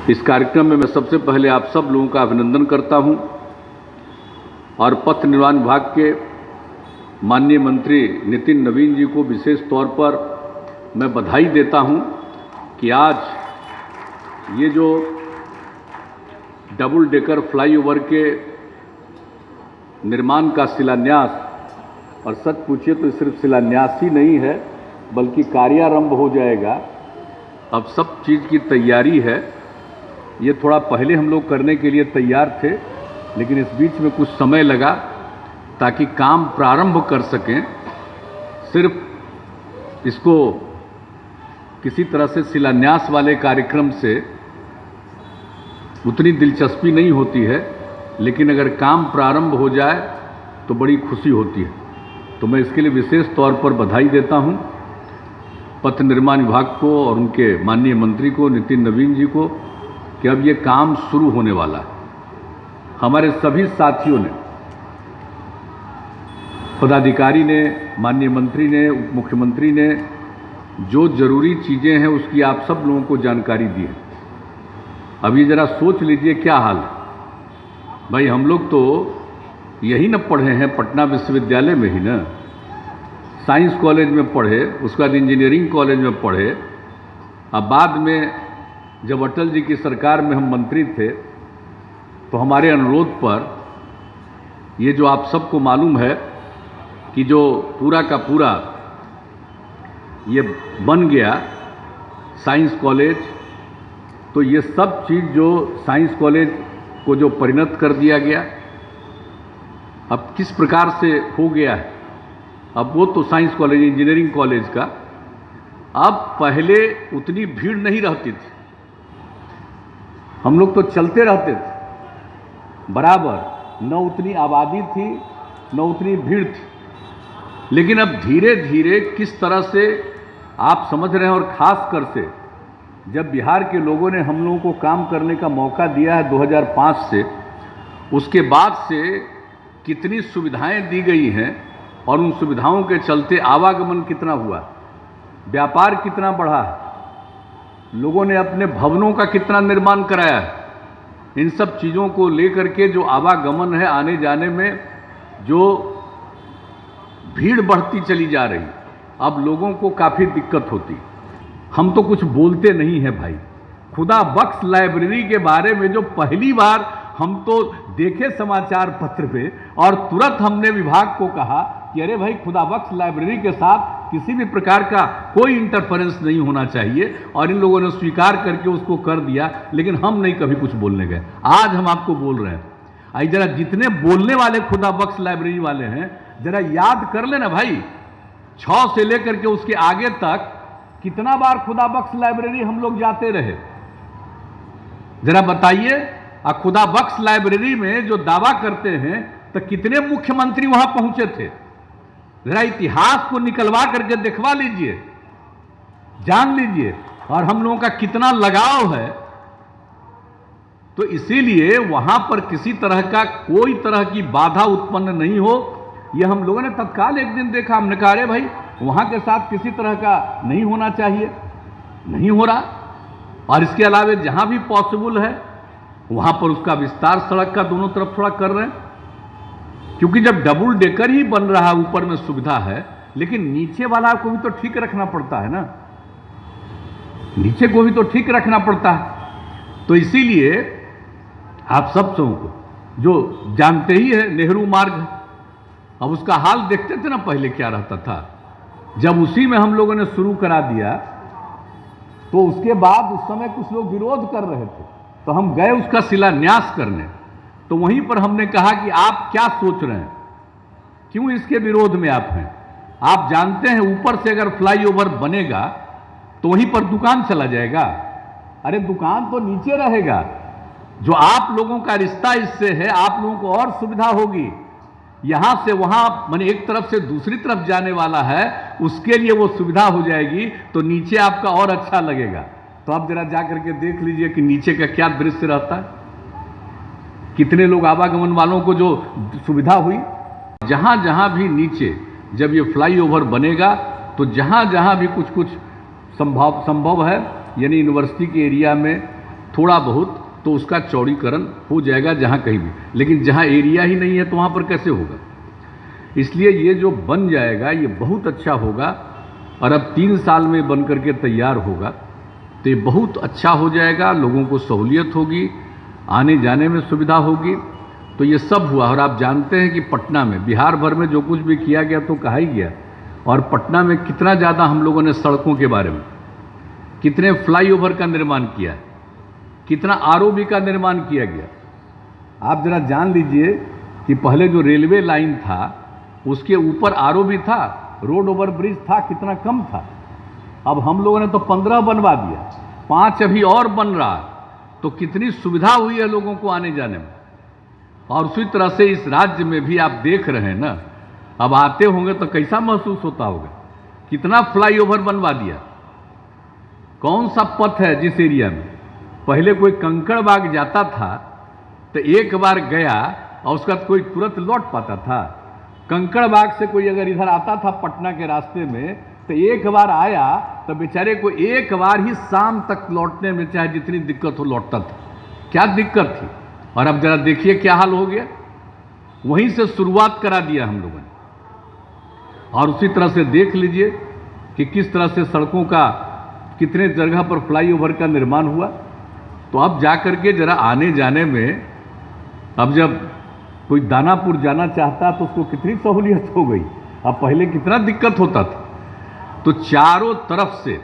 इस कार्यक्रम में मैं सबसे पहले आप सब लोगों का अभिनंदन करता हूं और पथ निर्माण विभाग के माननीय मंत्री नितिन नवीन जी को विशेष तौर पर मैं बधाई देता हूं कि आज ये जो डबल डेकर फ्लाईओवर के निर्माण का शिलान्यास, और सच पूछिए तो सिर्फ शिलान्यास ही नहीं है बल्कि कार्यारंभ हो जाएगा। अब सब चीज़ की तैयारी है। ये थोड़ा पहले हम लोग करने के लिए तैयार थे, लेकिन इस बीच में कुछ समय लगा ताकि काम प्रारंभ कर सकें। सिर्फ इसको किसी तरह से शिलान्यास वाले कार्यक्रम से उतनी दिलचस्पी नहीं होती है, लेकिन अगर काम प्रारंभ हो जाए तो बड़ी खुशी होती है। तो मैं इसके लिए विशेष तौर पर बधाई देता हूं पथ निर्माण विभाग को और उनके माननीय मंत्री को नितिन नवीन जी को कि अब ये काम शुरू होने वाला है। हमारे सभी साथियों ने, पदाधिकारी ने, माननीय मंत्री ने, उप मुख्यमंत्री ने जो जरूरी चीज़ें हैं उसकी आप सब लोगों को जानकारी दी है। अब ये ज़रा सोच लीजिए क्या हाल है भाई। हम लोग तो यही न पढ़े हैं, पटना विश्वविद्यालय में ही न, साइंस कॉलेज में पढ़े, उसके बाद इंजीनियरिंग कॉलेज में पढ़े। अब बाद में जब अटल जी की सरकार में हम मंत्री थे तो हमारे अनुरोध पर ये जो आप सबको मालूम है कि जो पूरा का पूरा ये बन गया साइंस कॉलेज, तो ये सब चीज़ जो साइंस कॉलेज को जो परिणत कर दिया गया, अब किस प्रकार से हो गया है। अब वो तो साइंस कॉलेज, इंजीनियरिंग कॉलेज का, अब पहले उतनी भीड़ नहीं रहती थी। हम लोग तो चलते रहते थे बराबर, न उतनी आबादी थी न उतनी भीड़ थी। लेकिन अब धीरे धीरे किस तरह से आप समझ रहे हैं, और ख़ास कर से जब बिहार के लोगों ने हम लोगों को काम करने का मौका दिया है 2005 से, उसके बाद से कितनी सुविधाएं दी गई हैं और उन सुविधाओं के चलते आवागमन कितना हुआ, व्यापार कितना बढ़ा है, लोगों ने अपने भवनों का कितना निर्माण कराया है। इन सब चीज़ों को लेकर के जो आवागमन है, आने जाने में जो भीड़ बढ़ती चली जा रही, अब लोगों को काफ़ी दिक्कत होती। हम तो कुछ बोलते नहीं हैं भाई। खुदा बख्श लाइब्रेरी के बारे में जो पहली बार हम तो देखे समाचार पत्र पे, और तुरंत हमने विभाग को कहा कि अरे भाई, खुदा बख्श लाइब्रेरी के साथ किसी भी प्रकार का कोई इंटरफेरेंस नहीं होना चाहिए, और इन लोगों ने स्वीकार करके उसको कर दिया। लेकिन हम नहीं कभी कुछ बोलने गए। आज हम आपको बोल रहे हैं। आई जरा जितने बोलने वाले खुदा बख्श लाइब्रेरी वाले हैं, जरा याद कर लेना भाई, 6 से लेकर के उसके आगे तक कितना बार खुदा बख्श लाइब्रेरी हम लोग जाते रहे, जरा बताइए। खुदा बख्श लाइब्रेरी में जो दावा करते हैं तो कितने मुख्यमंत्री वहां पहुंचे थे, जरा इतिहास को निकलवा करके दिखवा लीजिए, जान लीजिए, और हम लोगों का कितना लगाव है। तो इसीलिए वहां पर किसी तरह का कोई तरह की बाधा उत्पन्न नहीं हो, यह हम लोगों ने तत्काल एक दिन देखा। हमने कहा अरे भाई, वहां के साथ किसी तरह का नहीं होना चाहिए, नहीं हो रहा। और इसके अलावा जहां भी पॉसिबल है वहां पर उसका विस्तार सड़क का दोनों तरफ थोड़ा कर रहे हैं, क्योंकि जब डबल डेकर ही बन रहा है, ऊपर में सुविधा है, लेकिन नीचे वाला को भी तो ठीक रखना पड़ता है ना, नीचे को भी तो ठीक रखना पड़ता है। तो इसीलिए आप सब को जो जानते ही है नेहरू मार्ग, अब उसका हाल देखते थे ना पहले क्या रहता था। जब उसी में हम लोगों ने शुरू करा दिया तो उसके बाद उस समय कुछ लोग विरोध कर रहे थे, तो हम गए उसका शिलान्यास करने। तो वहीं पर हमने कहा कि आप क्या सोच रहे हैं, क्यों इसके विरोध में आप हैं। आप जानते हैं ऊपर से अगर फ्लाईओवर बनेगा तो वहीं पर दुकान चला जाएगा। अरे दुकान तो नीचे रहेगा। जो आप लोगों का रिश्ता इससे है, आप लोगों को और सुविधा होगी। यहां से वहां माने एक तरफ से दूसरी तरफ जाने वाला है, उसके लिए वो सुविधा हो जाएगी, तो नीचे आपका और अच्छा लगेगा। तो आप जरा जा करके देख लीजिए कि नीचे का क्या दृश्य रहता है, कितने लोग आवागमन वालों को जो सुविधा हुई। जहां जहां भी नीचे जब ये फ्लाईओवर बनेगा तो जहां जहां भी कुछ कुछ संभव है, यानी यूनिवर्सिटी के एरिया में थोड़ा बहुत तो उसका चौड़ीकरण हो जाएगा जहाँ कहीं भी, लेकिन जहाँ एरिया ही नहीं है तो वहाँ पर कैसे होगा। इसलिए ये जो बन जाएगा ये बहुत अच्छा होगा, और अब 3 साल में बन करके तैयार होगा तो ये बहुत अच्छा हो जाएगा, लोगों को सहूलियत होगी, आने जाने में सुविधा होगी। तो ये सब हुआ। और आप जानते हैं कि पटना में, बिहार भर में जो कुछ भी किया गया तो कहा ही गया, और पटना में कितना ज़्यादा हम लोगों ने सड़कों के बारे में, कितने फ्लाईओवर का निर्माण किया, कितना आरओबी का निर्माण किया गया। आप जरा जान लीजिए कि पहले जो रेलवे लाइन था उसके ऊपर आरओबी था, रोड ओवर ब्रिज था, कितना कम था। अब हम लोगों ने तो 15 बनवा दिया, 5 अभी और बन रहा है। तो कितनी सुविधा हुई है लोगों को आने जाने में। और उसी तरह से इस राज्य में भी आप देख रहे हैं ना, अब आते होंगे तो कैसा महसूस होता होगा, कितना फ्लाईओवर बनवा दिया। कौन सा पथ है जिस एरिया में पहले कोई कंकड़ बाग जाता था तो एक बार गया और उसका कोई तुरंत लौट पाता था। कंकड़ बाग से कोई अगर इधर आता था पटना के रास्ते में तो एक बार आया तो बेचारे को एक बार ही शाम तक लौटने में चाहे जितनी दिक्कत हो लौटता था। क्या दिक्कत थी। और अब जरा देखिए क्या हाल हो गया। वहीं से शुरुआत करा दिया हम लोगों ने। और उसी तरह से देख लीजिए कि किस तरह से सड़कों का कितने जगह पर फ्लाईओवर का निर्माण हुआ। तो अब जाकर के जरा आने जाने में, अब जब कोई दानापुर जाना चाहता तो उसको कितनी सहूलियत हो गई। अब पहले कितना दिक्कत होता था। तो चारों तरफ से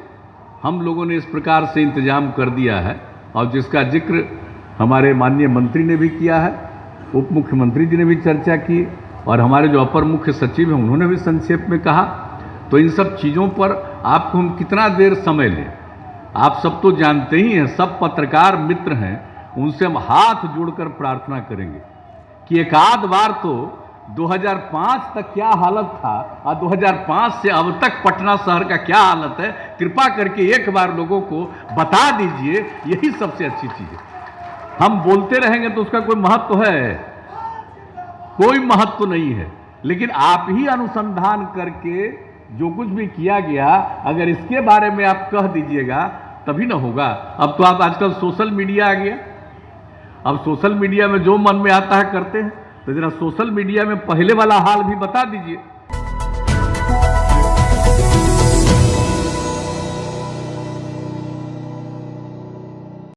हम लोगों ने इस प्रकार से इंतजाम कर दिया है, और जिसका जिक्र हमारे माननीय मंत्री ने भी किया है, उप मुख्यमंत्री जी ने भी चर्चा की, और हमारे जो अपर मुख्य सचिव हैं उन्होंने भी संक्षेप में कहा। तो इन सब चीज़ों पर आपको हम कितना देर समय लें। आप सब तो जानते ही हैं, सब पत्रकार मित्र हैं, उनसे हम हाथ जोड़कर प्रार्थना करेंगे कि एक आध बार तो 2005 तक क्या हालत था और 2005 से अब तक पटना शहर का क्या हालत है, कृपा करके एक बार लोगों को बता दीजिए। यही सबसे अच्छी चीज़ है। हम बोलते रहेंगे तो उसका कोई महत्व है? कोई महत्व नहीं है। लेकिन आप ही अनुसंधान करके जो कुछ भी किया गया, अगर इसके बारे में आप कह दीजिएगा तभी ना होगा। अब तो आप आजकल सोशल मीडिया आ गया, अब सोशल मीडिया में जो मन में आता है करते हैं। तो जरा सोशल मीडिया में पहले वाला हाल भी बता दीजिए।